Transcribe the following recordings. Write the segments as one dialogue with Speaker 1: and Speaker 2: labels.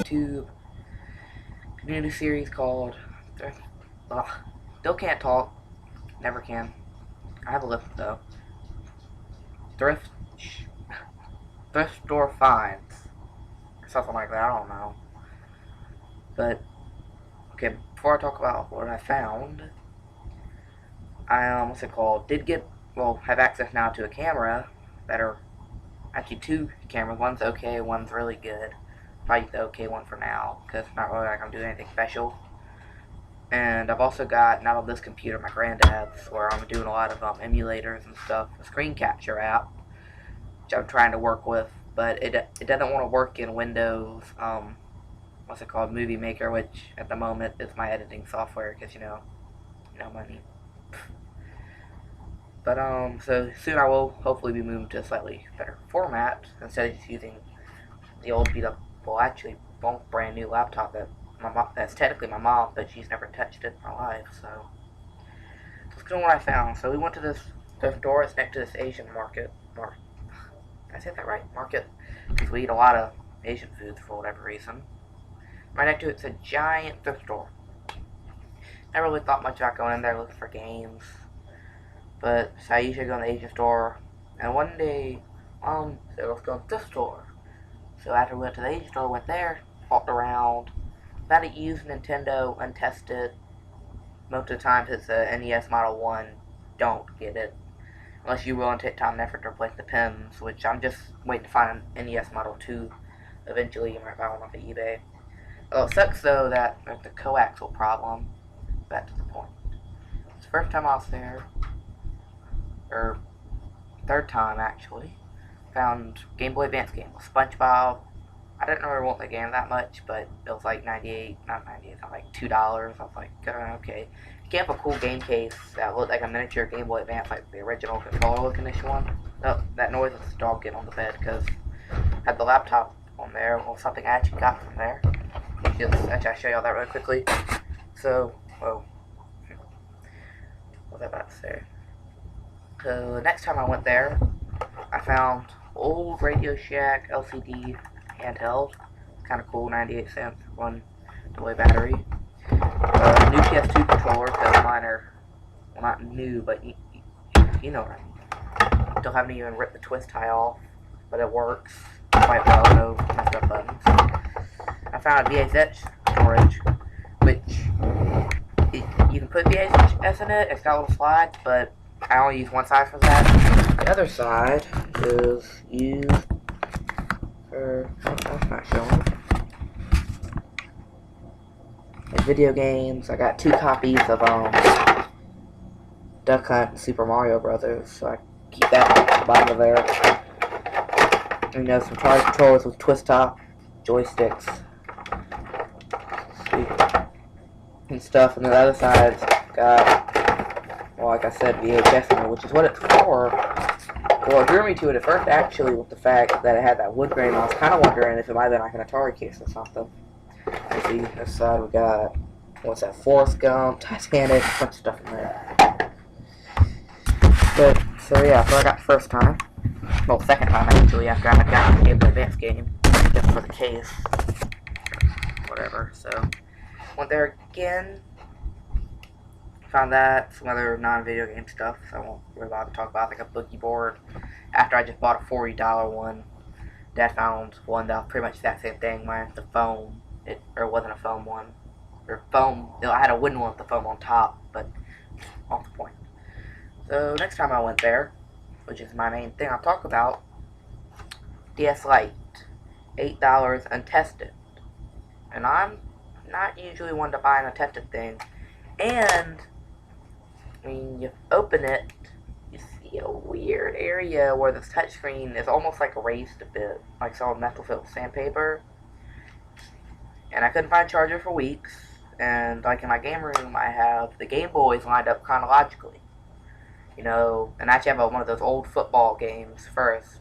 Speaker 1: YouTube community series called Still Can't Talk, Never Can. I have a list though. Thrift Thrift Store Finds. Something like that, I don't know. But, okay, before I talk about what I found, what's it called? Have access now to a camera that are actually two cameras. One's okay, one's really good. Probably the okay one for now, because it's not really like I'm doing anything special. And I've also got, not on this computer, my granddad's, where I'm doing a lot of emulators and stuff, a screen capture app, which I'm trying to work with, but it doesn't want to work in Windows, Movie Maker, which at the moment is my editing software, because, no money. But, so soon I will hopefully be moving to a slightly better format, instead of just using the old beat up, brand new laptop that's technically my mom, but she's never touched it in her life, so. Let's go on what I found. So we went to this thrift store. It's next to this Asian market. Did I say that right? Market. Because we eat a lot of Asian foods for whatever reason. Right next to it's a giant thrift store. Never really thought much about going in there looking for games. But so I usually go in the Asian store. And one day, Mom said, let's go to the thrift store. So after we went to the Asian store, went there, walked around, found a used Nintendo, untested. Most of the time, it's a NES Model 1, don't get it. Unless you're willing to take time and effort to replace the pins, which I'm just waiting to find an NES Model 2 eventually. I might buy one off of eBay. Well, it sucks though that there's the coaxial problem. Back to the point. It's the first time I was there, or third time actually, found Game Boy Advance game with SpongeBob. I didn't really want the game that much, but it was like like $2. I was like, okay. You can't have a cool game case that looked like a miniature Game Boy Advance, like the original controller looking one. Oh, that noise was the dog getting on the bed, because I had the laptop on there, or something I actually got from there. Actually, I'll show y'all that really quickly. So, what was I about to say? So, the next time I went there, I found old Radio Shack LCD handheld. Kind of cool, 98 cents, one delay battery. New PS2 controller, because mine are, well, not new, but you know what I mean. Still haven't even ripped the twist tie off, but it works quite well, no messed up buttons. I found a VHS storage, which you can put VHS in it. It's got little slides, but I only use one side for that. The other side is used for, that's not showing. Like video games. I got 2 copies of Duck Hunt and Super Mario Brothers, so I keep that at the bottom of there. And some Atari controllers with twist top joysticks and stuff. And the other side's got, well, like I said, VHS in it, which is what it's for. What drew me to it at first, actually, was the fact that it had that wood grain. I was kind of wondering if it might have been like an Atari case or something. You see, this side we got, what's that, Forrest Gump, Titanic, a bunch of stuff in there. But, so yeah, so I got the first time. Well, second time, actually, after I had gotten the Game Boy Advance game, just for the case. Whatever, so. Went there again. Found that, some other non-video game stuff, so I won't really bother to talk about, like a boogie board. After I just bought a $40 one, Dad found one that was pretty much that same thing, minus the foam. It wasn't a foam one. Or foam, I had a wooden one with the foam on top, but off the point. So next time I went there, which is my main thing I'll talk about, DS Lite, $8 untested. And I'm not usually one to buy an untested thing. And when you open it, you see a weird area where this touchscreen is almost like erased a bit, like some metal filled sandpaper. And I couldn't find a charger for weeks. And like in my game room, I have the Game Boys lined up chronologically. And I actually have one of those old football games first.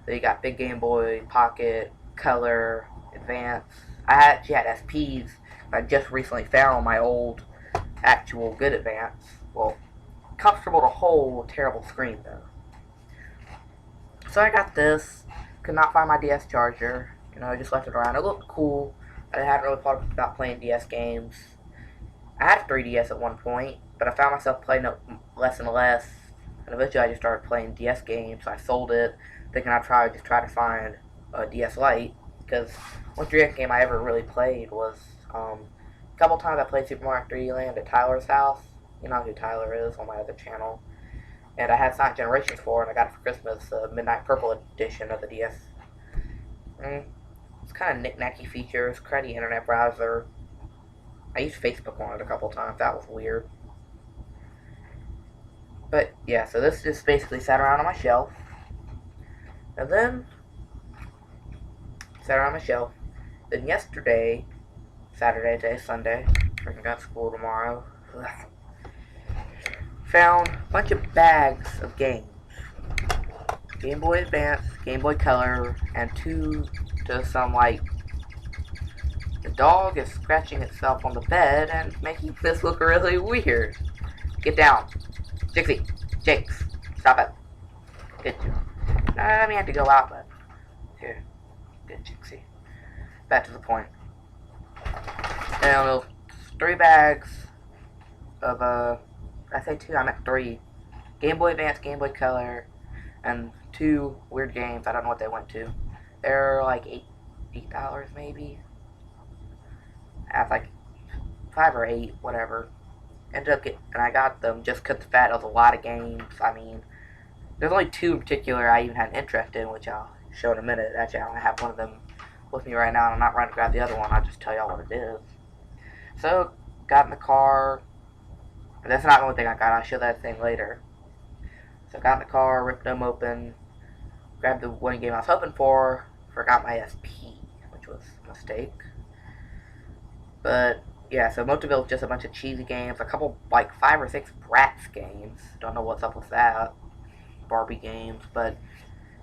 Speaker 1: So you got Big Game Boy, Pocket, Color, Advance. I actually had SPs. I just recently found my old actual good Advance. Well, comfortable to hold, terrible screen though. So I got this. Could not find my DS charger. You know, I just left it around. It looked cool. I hadn't really thought about playing DS games. I had a 3DS at one point, but I found myself playing it less and less. And eventually I just started playing DS games. So I sold it, thinking I'd try to find a DS Lite. Because one 3DS game I ever really played was, a couple times I played Super Mario 3D Land at Tyler's house. You know who Tyler is on my other channel. And I had Sonic Generations 4, and I got it for Christmas, the Midnight Purple edition of the DS. It's kind of knick-knacky features, cruddy internet browser. I used Facebook on it a couple times. That was weird. But, yeah, so this just basically sat around on my shelf. And then, sat around my shelf. Then yesterday, Saturday, today, Sunday, freaking got school tomorrow, found a bunch of bags of games. Game Boy Advance, Game Boy Color, and two to some, like, the dog is scratching itself on the bed and making this look really weird. Get down. Jixie. Jakes. Stop it. Good. I mean, I had to go out, but here. Good, Jixie. Back to the point. And 3 bags of, I say 2, I meant 3. Game Boy Advance, Game Boy Color, and 2 weird games. I don't know what they went to. They're like $8 maybe. I have like 5 or 8, whatever. Ended up getting, and I got them just because the fact of a lot of games. I mean, there's only 2 in particular I even had an interest in, which I'll show in a minute. Actually, I don't have one of them with me right now, and I'm not running to grab the other one. I'll just tell y'all what it is. So, got in the car. And that's not the only thing I got. I'll show that thing later. So, got in the car, ripped them open, grabbed the one game I was hoping for, forgot my SP, which was a mistake. But, yeah, so most of it was just a bunch of cheesy games, a couple, like, 5 or 6 Bratz games. Don't know what's up with that. Barbie games, but,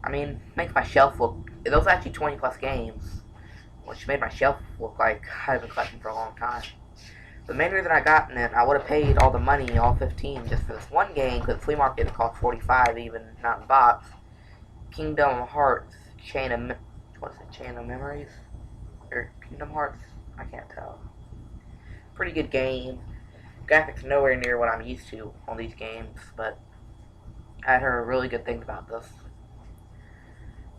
Speaker 1: I mean, makes my shelf look, those are actually 20 plus games, which made my shelf look like I've been collecting for a long time. The main reason I got in it, I would have paid all the money, all 15, just for this one game, because the flea market it cost 45, even not in box. Kingdom Hearts Chain of Memories? Or Kingdom Hearts? I can't tell. Pretty good game. Graphics nowhere near what I'm used to on these games, but I had heard really good things about this.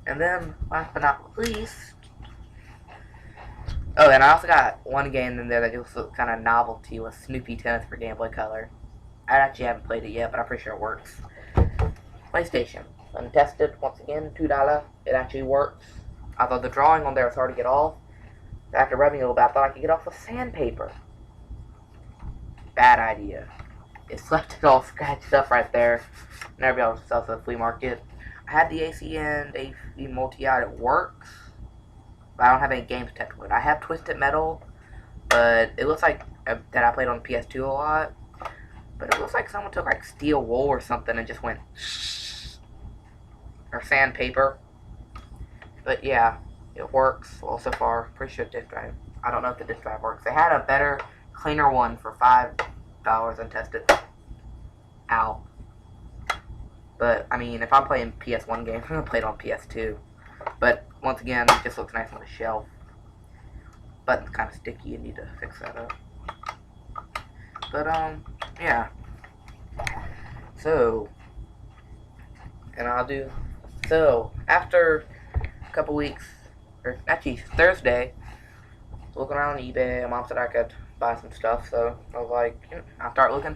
Speaker 1: And then, last but not least, oh, and I also got one game in there that just looked kind of novelty with Snoopy Tennis for Game Boy Color. I actually haven't played it yet, but I'm pretty sure it works. PlayStation. Untested, once again, $2. It actually works. Although the drawing on there is hard to get off. After rubbing a little bit, I thought I could get off with sandpaper. Bad idea. It's left it all scratched up right there. Never be able to sell to the flea market. I had the ACN, AV multi-out, it works. But I don't have any games attached to it. I have Twisted Metal, but it looks like that I played on PS2 a lot. But it looks like someone took like steel wool or something and just went or sandpaper. But yeah, it works. Well, so far, pretty sure disk drive. I don't know if the disk drive works. They had a better, cleaner one for $5 untested. Ow. But I mean, if I'm playing PS1 games, I'm gonna play it on PS2. But once again, it just looks nice on the shelf. Button's kind of sticky. You need to fix that up. But yeah. So, and I'll do. So after a couple weeks, or actually Thursday, looking around on eBay, my mom said I could buy some stuff. So I was like, I'll start looking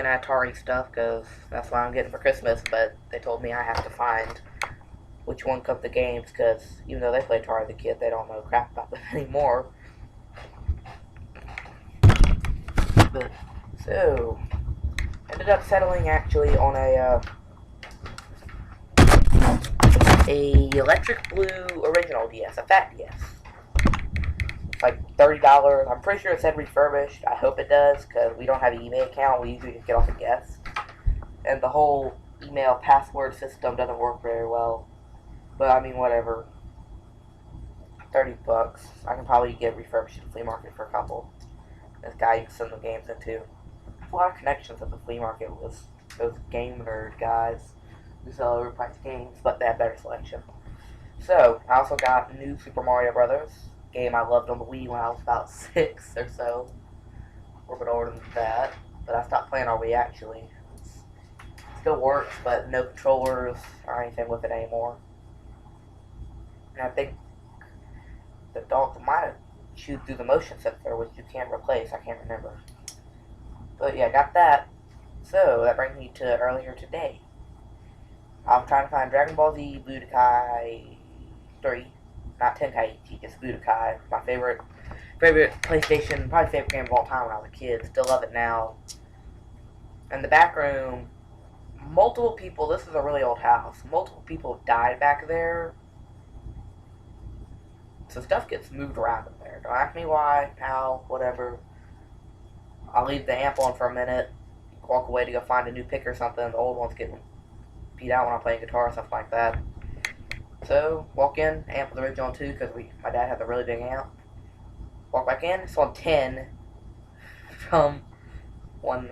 Speaker 1: at Atari stuff because that's what I'm getting for Christmas. But they told me I have to find which one of the games, because even though they play Atari as a kid, they don't know crap about them anymore. But, so, ended up settling actually on a electric blue original DS, a fat DS. It's like $30. I'm pretty sure it said refurbished. I hope it does, because we don't have an eBay account. We usually just get off a guess. And the whole email password system doesn't work very well. But I mean, whatever. $30. I can probably get refurbished at the flea market for a couple. This guy you can send the games into. I have a lot of connections at the flea market with those game nerd guys who sell overpriced games, but they have better selection. So, I also got New Super Mario Brothers, game I loved on the Wii when I was about 6 or so. A little bit older than that, but I stopped playing on Wii actually. It still works, but no controllers or anything with it anymore. And I think the dogs might have chewed through the motion sensor, which you can't replace. I can't remember. But yeah, got that. So, that brings me to earlier today. I was trying to find Dragon Ball Z Budokai 3. Not Tenkaichi, just Budokai. My favorite PlayStation, probably favorite game of all time when I was a kid. Still love it now. In the back room, multiple people, this is a really old house, multiple people died back there. So stuff gets moved around in there. Don't ask me why, how, whatever. I'll leave the amp on for a minute, walk away to go find a new pick or something. The old one's getting beat out when I'm playing guitar or something like that. So, walk in, amp with the original 2, because my dad had the really big amp. Walk back in, it's on 10 from one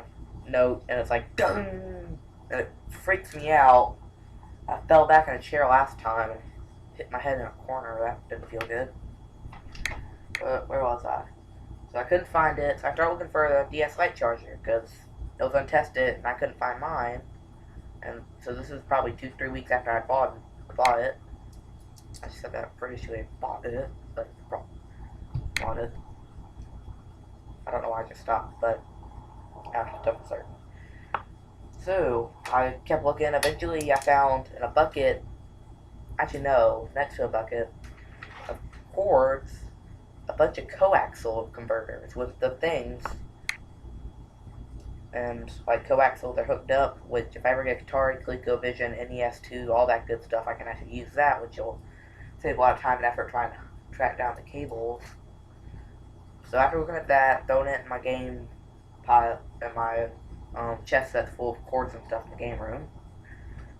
Speaker 1: note, and it's like, dun! And it freaks me out. I fell back in a chair last time and hit my head in a corner. That didn't feel good. But where was I? So I couldn't find it, so I started looking for the DS Lite charger, because it was untested, and I couldn't find mine. And so this is probably 2-3 weeks after I bought it. I just said that I'm pretty sure I bought it, but bought it. I don't know why I just stopped, but I'm still certain. So I kept looking. Eventually, I found in a bucket. Actually, no, next to a bucket of cords, a bunch of coaxial converters with the things. And like coaxial, they're hooked up, which if I ever get Atari, ColecoVision, NES2, all that good stuff, I can actually use that, which will save a lot of time and effort trying to track down the cables. So after looking at that, throwing it in my game pile, in my chest that's full of cords and stuff in the game room,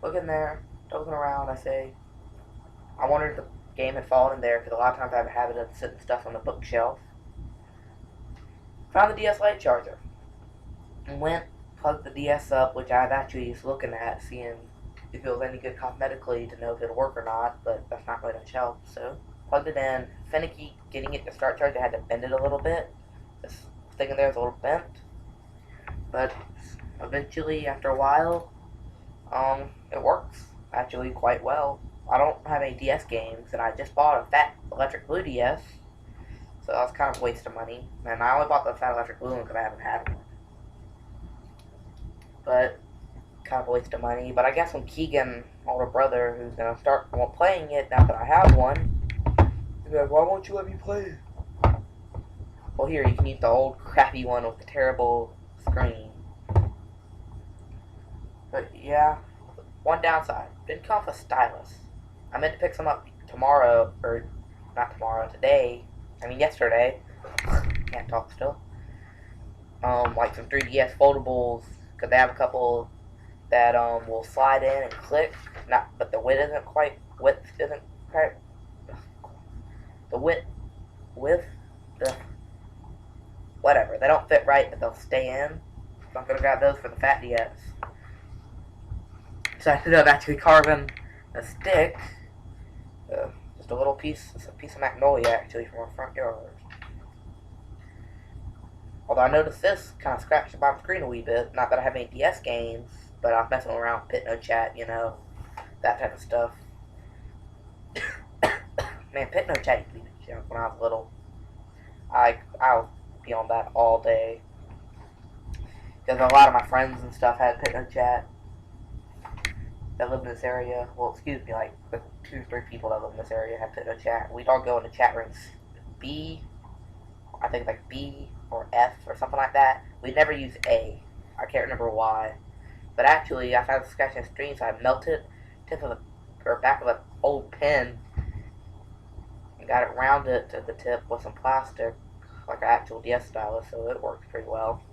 Speaker 1: looking there, looking around, I say, I wondered if the game had fallen in there, because a lot of times I have a habit of sitting stuff on the bookshelf. Found the DS Lite charger. And went, plugged the DS up, which I was actually just looking at, seeing if it was any good cosmetically to know if it'll work or not, but that's not really much help. So, plugged it in, finicky getting it to start charge. I had to bend it a little bit. This thing in there is a little bent. But eventually, after a while, it works actually quite well. I don't have any DS games, and I just bought a fat electric blue DS, so that was kind of a waste of money. And I only bought the fat electric blue one because I haven't had one. But kind of a waste of money. But I guess when Keegan, my older brother, who's gonna start playing it now that I have one, he's like, "Why won't you let me play it?" Well, here you can use the old crappy one with the terrible screen. But yeah, one downside: didn't come with a stylus. I meant to pick some up tomorrow, or not tomorrow, today. I mean yesterday. Can't talk still. Like some 3DS foldables. Because they have a couple that will slide in and click, but the width isn't quite the width the whatever, they don't fit right, but they'll stay in. So I'm gonna grab those for the fat DS. So I ended up actually carving a stick, just a little piece, a piece of magnolia actually from our front yard. Although I noticed this kind of scratched the bottom screen a wee bit. Not that I have any DS games, but I'm messing around with Pit No Chat, you know, that type of stuff. Man, Pit No Chat used to be the junk when I was little. I'll be on that all day. Because a lot of my friends and stuff had Pit No Chat that lived in this area. Well, excuse me, like the 2 or 3 people that live in this area had Pit No Chat. We'd all go into chat rooms B, I think like B or F or something like that. We never use A. I can't remember why. But actually, I found scratching the screen, so I melted tip of back of an old pen and got it rounded to the tip with some plastic, like an actual DS stylus, so it works pretty well.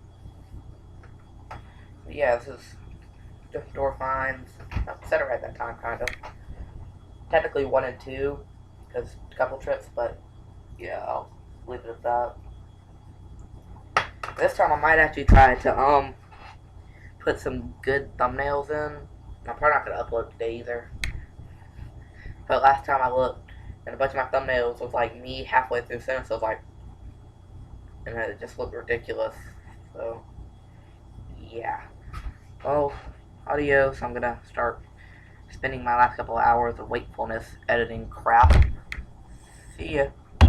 Speaker 1: But yeah, this is Thrift Store finds, etc. at that time, kind of. Technically 1 and 2, because a couple trips, but yeah, I'll leave it at that. This time I might actually try to put some good thumbnails in. I'm probably not gonna upload today either. But last time I looked, and a bunch of my thumbnails was like me halfway through sentence. So I was like, and it just looked ridiculous. So yeah. Well, adios. I'm gonna start spending my last couple of hours of wakefulness editing crap. See ya.